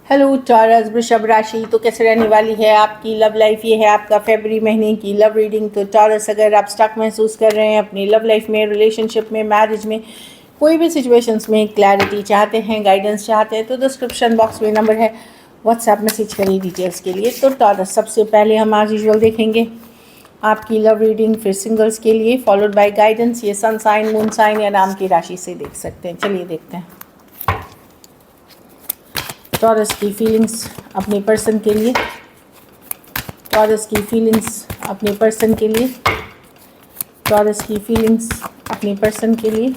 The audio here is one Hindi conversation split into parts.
हेलो टॉरस वृषभ राशि, तो कैसे रहने वाली है आपकी लव लाइफ। ये है आपका फरवरी महीने की लव रीडिंग। तो टॉरस, अगर आप स्टक महसूस कर रहे हैं अपनी लव लाइफ में, रिलेशनशिप में, मैरिज में, कोई भी सिचुएशंस में क्लैरिटी चाहते हैं, गाइडेंस चाहते हैं, तो डिस्क्रिप्शन बॉक्स में नंबर है, व्हाट्सएप मैसेज करिए डिटेल्स के लिए। तो टॉरस, सबसे पहले हम आज यूजुअल देखेंगे आपकी लव रीडिंग, फिर सिंगल्स के लिए, फॉलोड बाय गाइडेंस। ये सन साइन, मून साइन या नाम की राशि से देख सकते हैं। चलिए देखते हैं टॉरस की फीलिंग्स अपने पर्सन के लिए। टॉरस की फीलिंग्स अपने पर्सन के लिए। टॉरस की फीलिंग्स अपने पर्सन के लिए।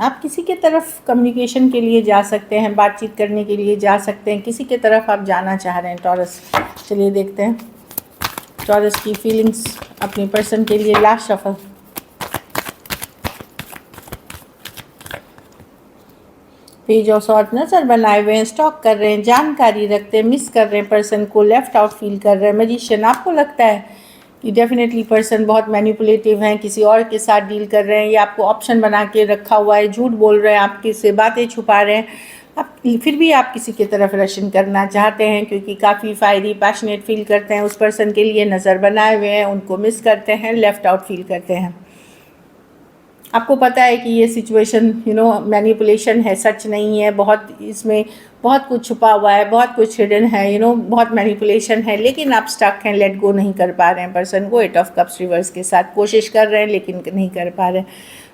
आप किसी के तरफ कम्युनिकेशन के लिए जा सकते हैं, बातचीत करने के लिए जा सकते हैं, किसी के तरफ आप जाना चाह रहे हैं टॉरस। चलिए देखते हैं टॉरस की फीलिंग्स अपने पर्सन के लिए। Last shuffle. Page of sword नज़र बनाए हुए हैं, स्टॉक कर रहे हैं, जानकारी रखते हैं, मिस कर रहे हैं पर्सन को, लेफ्ट आउट फील कर रहे हैं। मैजिशियन, आपको लगता है कि डेफिनेटली पर्सन बहुत मैनिपुलेटिव हैं, किसी और के साथ डील कर रहे हैं या आपको ऑप्शन बना के रखा हुआ है, झूठ बोल रहे हैं, आपकी से बातें छुपा रहे हैं। आप फिर भी आप किसी की तरफ रशन करना चाहते हैं क्योंकि काफ़ी फायरी पैशनेट फील करते हैं उस पर्सन के लिए, नज़र बनाए हुए हैं, उनको मिस करते हैं, लेफ्ट आउट फील करते हैं। आपको पता है कि ये सिचुएशन मैनिपुलेशन है, सच नहीं है, बहुत इसमें बहुत कुछ छुपा हुआ है, बहुत कुछ हिडन है, बहुत मैनिपुलेशन है, लेकिन आप स्टक हैं, लेट गो नहीं कर पा रहे हैं पर्सन को। 8 ऑफ कप्स रिवर्स के साथ कोशिश कर रहे हैं लेकिन नहीं कर पा रहे हैं।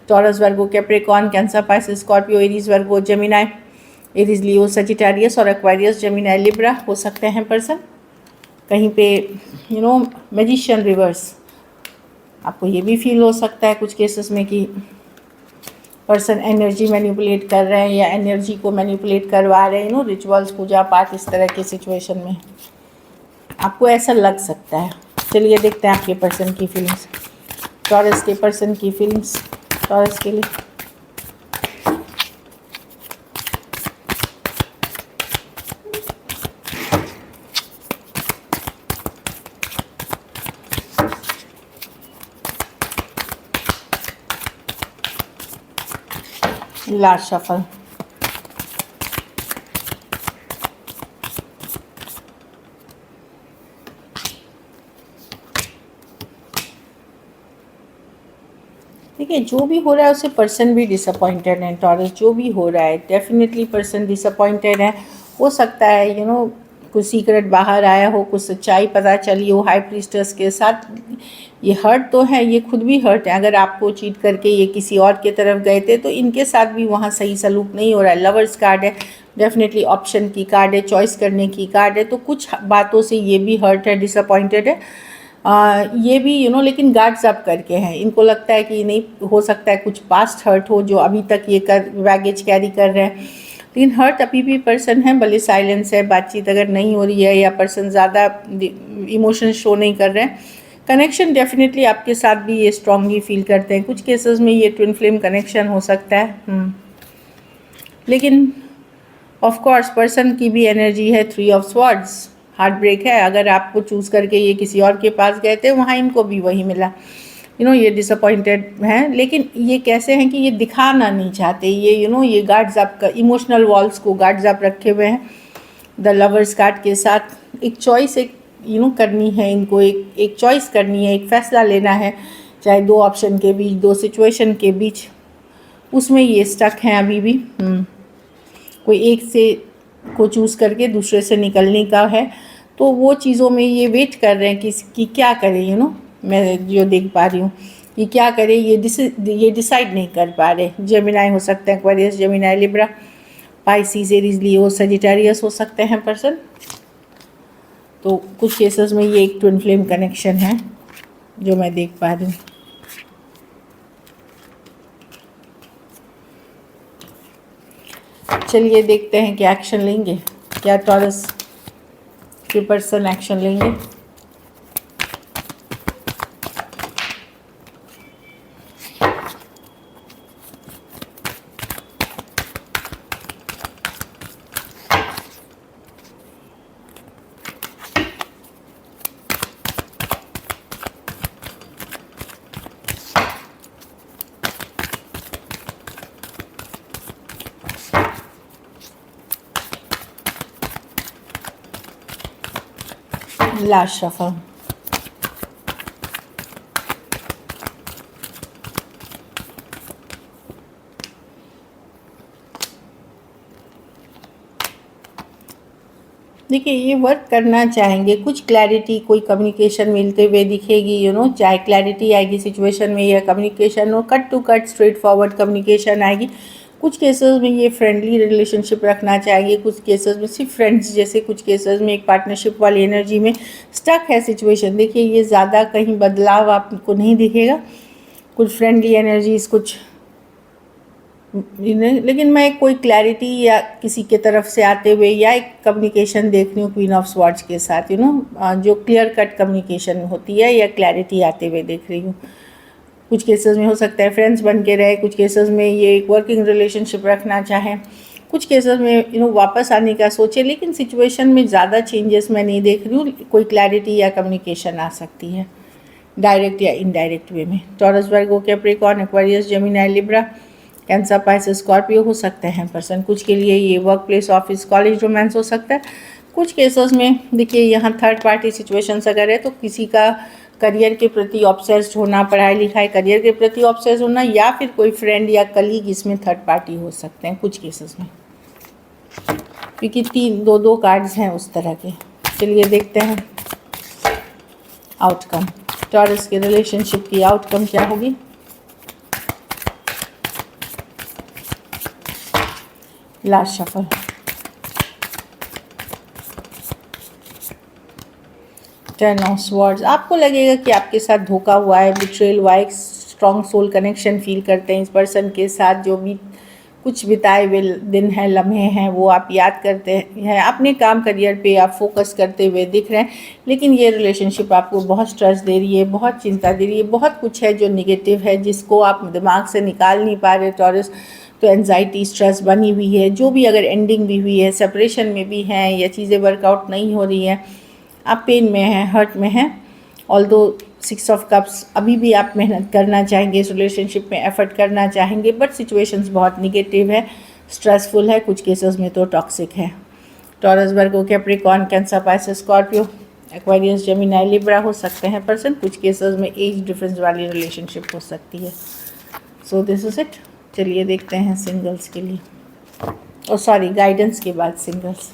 Taurus, Virgo, Capricorn, Cancer, Pisces, Scorpio, Aries, Virgo, Gemini, Aries, Leo, Sagittarius और एक्वेरियस, जेमिनाई, लिब्रा हो सकते हैं पर्सन। कहीं पे मैजिशियन रिवर्स। आपको ये भी फील हो सकता है कुछ केसेस में कि पर्सन एनर्जी मैनिपुलेट कर रहे हैं या एनर्जी को मैनिपुलेट करवा रहे हैं, रिचुअल्स, पूजा पाठ, इस तरह की सिचुएशन में आपको ऐसा लग सकता है। चलिए देखते हैं आपके पर्सन की फीलिंग्स, टॉरस के पर्सन की फीलिंग्स टॉरस के लिए। Last shuffle. देखिए, जो भी हो रहा है उससे पर्सन भी डिसअपॉइंटेड है टॉरस। जो भी हो रहा है डेफिनेटली पर्सन डिसअपॉइंटेड है। हो सकता है कुछ सीक्रेट बाहर आया हो, कुछ सच्चाई पता चली हो हाई प्रीस्टेस के साथ। ये हर्ट तो है, ये खुद भी हर्ट है। अगर आपको चीट करके ये किसी और के तरफ गए थे तो इनके साथ भी वहाँ सही सलूक नहीं हो रहा है। लवर्स कार्ड है, डेफिनेटली ऑप्शन की कार्ड है, चॉइस करने की कार्ड है। तो कुछ बातों से ये भी हर्ट है, डिसअपॉइंटेड है। ये भी लेकिन गार्ड्स अप करके हैं। इनको लगता है कि नहीं, हो सकता है कुछ पास्ट हर्ट हो जो अभी तक ये बैगेज कैरी कर रहे हैं, लेकिन हर्ट अभी भी पर्सन है। भले साइलेंस है, बातचीत अगर नहीं हो रही है या पर्सन ज़्यादा इमोशन शो नहीं कर रहे हैं, कनेक्शन डेफिनेटली आपके साथ भी ये स्ट्रांगली फील करते हैं। कुछ केसेस में ये ट्विन फ्लेम कनेक्शन हो सकता है। लेकिन ऑफ कोर्स पर्सन की भी एनर्जी है 3 ऑफ स्वॉर्ड्स, हार्ट ब्रेक है। अगर आपको चूज़ करके ये किसी और के पास गए थे, वहाँ इनको भी वही मिला। ये डिसअपॉइंटेड हैं, लेकिन ये कैसे हैं कि ये दिखाना नहीं चाहते। ये गार्ड्स अप का, इमोशनल वॉल्स को गार्ड्स अप रखे हुए हैं द लवर्स कार्ड के साथ। एक चॉइस करनी है इनको, एक चॉइस करनी है, एक फ़ैसला लेना है, चाहे 2 ऑप्शन के बीच, 2 सिचुएशन के बीच, उसमें ये स्टक हैं अभी भी। कोई एक से को चूज़ करके दूसरे से निकलने का है, तो वो चीज़ों में ये वेट कर रहे हैं कि क्या करें। मैं जो देख पा रही हूँ कि क्या करें, ये डिसाइड नहीं कर पा रहे। जेमिनाई हो सकते हैं, Aquarius, Gemini, Libra, Pisces, Aries, Leo, Sagittarius हो सकते हैं पर्सन। तो कुछ केसेस में ये एक ट्विन फ्लेम कनेक्शन है जो मैं देख पा रही हूँ। चलिए देखते हैं क्या एक्शन लेंगे, क्या टॉरस के पर्सन एक्शन लेंगे। Last shuffle. देखिए ये वर्क करना चाहेंगे, कुछ क्लैरिटी, कोई कम्युनिकेशन मिलते हुए दिखेगी, चाहे क्लैरिटी आएगी सिचुएशन में या कम्युनिकेशन हो, cut to cut straightforward communication आएगी। कुछ केसेस में ये फ्रेंडली रिलेशनशिप रखना चाहेंगे, कुछ केसेस में सिर्फ फ्रेंड्स जैसे, कुछ केसेस में एक पार्टनरशिप वाली एनर्जी में स्टक है सिचुएशन। देखिए ये ज़्यादा कहीं बदलाव आपको नहीं दिखेगा, कुछ फ्रेंडली एनर्जीज, कुछ लेकिन मैं कोई क्लैरिटी या किसी के तरफ से आते हुए या एक कम्युनिकेशन देख रही हूँ क्वीन ऑफ स्वॉर्ड्स के साथ, जो क्लियर कट कम्युनिकेशन होती है या क्लैरिटी आते हुए देख रही हूँ। कुछ केसेस में हो सकता है फ्रेंड्स बन के रहे, कुछ केसेस में ये एक वर्किंग रिलेशनशिप रखना चाहें, कुछ केसेस में वापस आने का सोचे, लेकिन सिचुएशन में ज़्यादा चेंजेस मैं नहीं देख रही हूँ। कोई क्लैरिटी या कम्युनिकेशन आ सकती है डायरेक्ट या इनडायरेक्ट वे में। Taurus, Virgo, Capricorn, Aquarius, Gemini, Libra, Cancer, Pisces, Scorpio हो सकते हैं पर्सन। कुछ के लिए ये workplace, office, college, romance हो सकता है। कुछ केसेस में देखिए यहाँ थर्ड पार्टी सिचुएशंस अगर है तो किसी का करियर के प्रति ऑब्सेस्ड होना, पढ़ाई लिखाई करियर के प्रति ऑब्सेस्ड होना, या फिर कोई फ्रेंड या कलीग इसमें थर्ड पार्टी हो सकते हैं कुछ केसेस में, क्योंकि दो कार्ड्स हैं उस तरह के। चलिए देखते हैं आउटकम, टॉरस के रिलेशनशिप की आउटकम क्या होगी। Last shuffle, ten of swords. आपको लगेगा कि आपके साथ धोखा हुआ है, बिट्रेल हुआ है, एक स्ट्रॉन्ग सोल कनेक्शन फील करते हैं इस पर्सन के साथ। जो भी कुछ बिताए हुए दिन हैं, लम्हे हैं, वो आप याद करते हैं, अपने काम करियर पे आप फोकस करते हुए दिख रहे हैं। लेकिन ये रिलेशनशिप आपको बहुत स्ट्रेस दे रही है, बहुत चिंता दे रही है, बहुत कुछ है जो निगेटिव है जिसको आप दिमाग से निकाल नहीं पा रहे टॉरस। तो एंजाइटी, स्ट्रेस बनी हुई है। जो भी अगर एंडिंग भी हुई है, सेपरेशन में भी हैं या चीज़ें वर्कआउट नहीं हो रही हैं, आप पेन में हैं, हर्ट में हैं। ऑल्दो 6 ऑफ कप्स, अभी भी आप मेहनत करना चाहेंगे, इस रिलेशनशिप में एफर्ट करना चाहेंगे, बट सिचुएशंस बहुत निगेटिव है, स्ट्रेसफुल है, कुछ केसेस में तो टॉक्सिक है। Taurus, Virgo, Capricorn, Cancer, Pisces, Scorpio, Aquarius, Gemini, Libra हो सकते हैं पर्सन। कुछ केसेस में एज डिफरेंस वाली रिलेशनशिप हो सकती है। So this is it. चलिए देखते हैं सिंगल्स के लिए, और सॉरी गाइडेंस के बाद singles.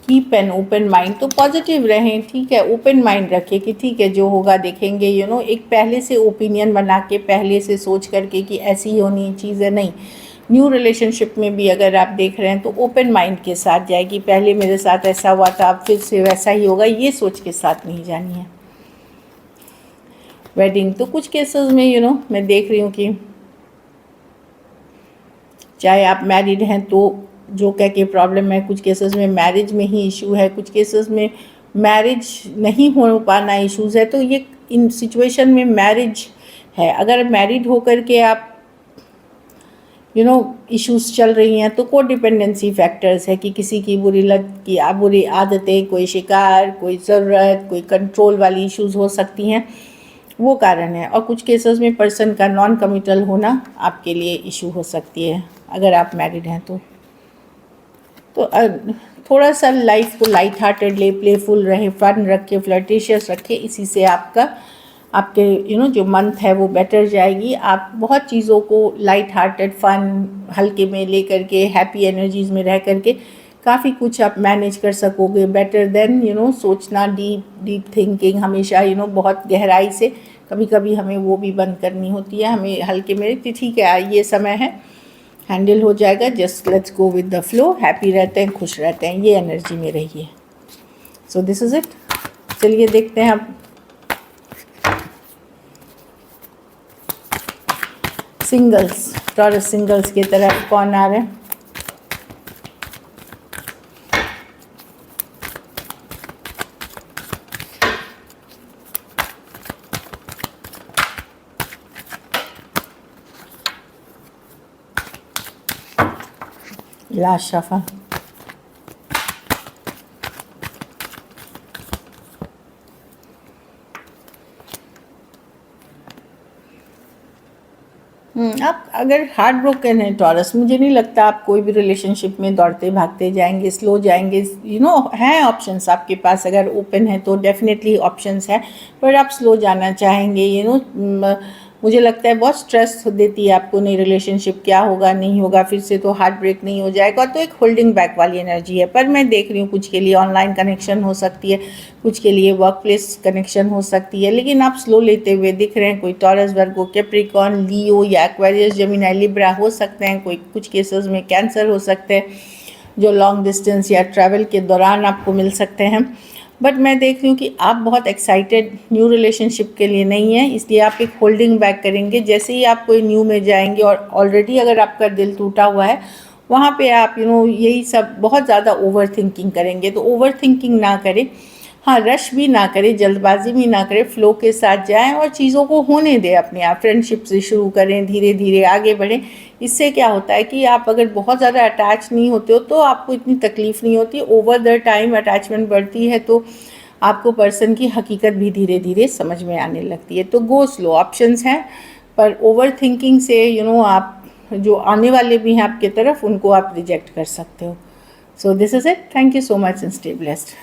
Keep an open mind, तो पॉजिटिव रहें, ठीक है, ओपन माइंड रखें कि ठीक है जो होगा देखेंगे, एक पहले से ओपिनियन बना के, पहले से सोच करके कि ऐसी ही होनी चीज़ें नहीं। न्यू रिलेशनशिप में भी अगर आप देख रहे हैं तो ओपन माइंड के साथ जाए कि पहले मेरे साथ ऐसा हुआ था, अब फिर से वैसा ही होगा, ये सोच के साथ नहीं जानी है। वेडिंग, तो कुछ केसेस में मैं देख रही हूँ कि चाहे आप मैरिड हैं तो जो कह के प्रॉब्लम है, कुछ केसेस में मैरिज में ही इशू है, कुछ केसेस में मैरिज नहीं हो पाना इश्यूज़ है। तो ये इन सिचुएशन में मैरिज है। अगर मैरिड होकर के आप इश्यूज़ चल रही हैं तो को डिपेंडेंसी फैक्टर्स है कि किसी की बुरी लत की बुरी आदतें, कोई शिकार, कोई ज़रूरत, कोई कंट्रोल वाली इश्यूज़ हो सकती हैं, वो कारण है। और कुछ केसेस में पर्सन का नॉन कमिटल होना आपके लिए इशू हो सकती है अगर आप मैरिड हैं तो थोड़ा सा लाइफ को लाइट हार्टेडली, प्लेफुल रहे, फन रखे, फ्लर्टिशियस रखे, इसी से आपके जो मंथ है वो बेटर जाएगी। आप बहुत चीज़ों को लाइट हार्टेड, फन, हल्के में ले करके, हैप्पी एनर्जीज़ में रह करके काफ़ी कुछ आप मैनेज कर सकोगे बेटर देन सोचना, डीप थिंकिंग हमेशा बहुत गहराई से। कभी कभी हमें वो भी बंद करनी होती है, हमें हल्के में ठीक है ये समय है, हैंडल हो जाएगा, just let's go with the flow, happy रहते हैं, खुश रहते हैं, ये एनर्जी में रहिए। So this is it. चलिए देखते हैं अब सिंगल्स, टॉरस सिंगल्स की तरफ कौन आ रहे हैं। लास्ट शफल, अगर हार्ट ब्रोकन है टॉरस, मुझे नहीं लगता आप कोई भी रिलेशनशिप में दौड़ते भागते जाएंगे, स्लो जाएंगे। हैं ऑप्शंस आपके पास, अगर ओपन है तो डेफिनेटली ऑप्शंस है, पर आप स्लो जाना चाहेंगे। मुझे लगता है बहुत स्ट्रेस देती है आपको नई रिलेशनशिप, क्या होगा नहीं होगा, फिर से तो हार्ट ब्रेक नहीं हो जाएगा, तो एक होल्डिंग बैक वाली एनर्जी है। पर मैं देख रही हूँ कुछ के लिए ऑनलाइन कनेक्शन हो सकती है, कुछ के लिए वर्क प्लेस कनेक्शन हो सकती है, लेकिन आप स्लो लेते हुए दिख रहे हैं। कोई टॉरस, वर्गो, कैप्रिकॉर्न, लियो या एक्वेरियस, जेमिनी, लिब्रा हो सकते हैं। कोई कुछ केसेस में कैंसर हो सकते हैं, जो लॉन्ग डिस्टेंस या ट्रैवल के दौरान आपको मिल सकते हैं। बट मैं देख रही हूँ कि आप बहुत एक्साइटेड न्यू रिलेशनशिप के लिए नहीं है, इसलिए आप एक होल्डिंग बैक करेंगे। जैसे ही आप कोई न्यू में जाएंगे और ऑलरेडी अगर आपका दिल टूटा हुआ है, वहाँ पे आप यही सब बहुत ज़्यादा ओवर थिंकिंग करेंगे। तो ओवर थिंकिंग ना करें, हाँ रश भी ना करें, जल्दबाजी भी ना करें, फ्लो के साथ जाएं और चीज़ों को होने दें अपने आप। फ्रेंडशिप से शुरू करें, धीरे धीरे आगे बढ़ें। इससे क्या होता है कि आप अगर बहुत ज़्यादा अटैच नहीं होते हो तो आपको इतनी तकलीफ़ नहीं होती। ओवर द टाइम अटैचमेंट बढ़ती है तो आपको पर्सन की हकीकत भी धीरे धीरे समझ में आने लगती है। तो गो स्लो, ऑप्शंस हैं, पर ओवर थिंकिंग से आप जो आने वाले भी हैं आपके तरफ, उनको आप रिजेक्ट कर सकते हो। So this is it, thank you so much and stay blessed.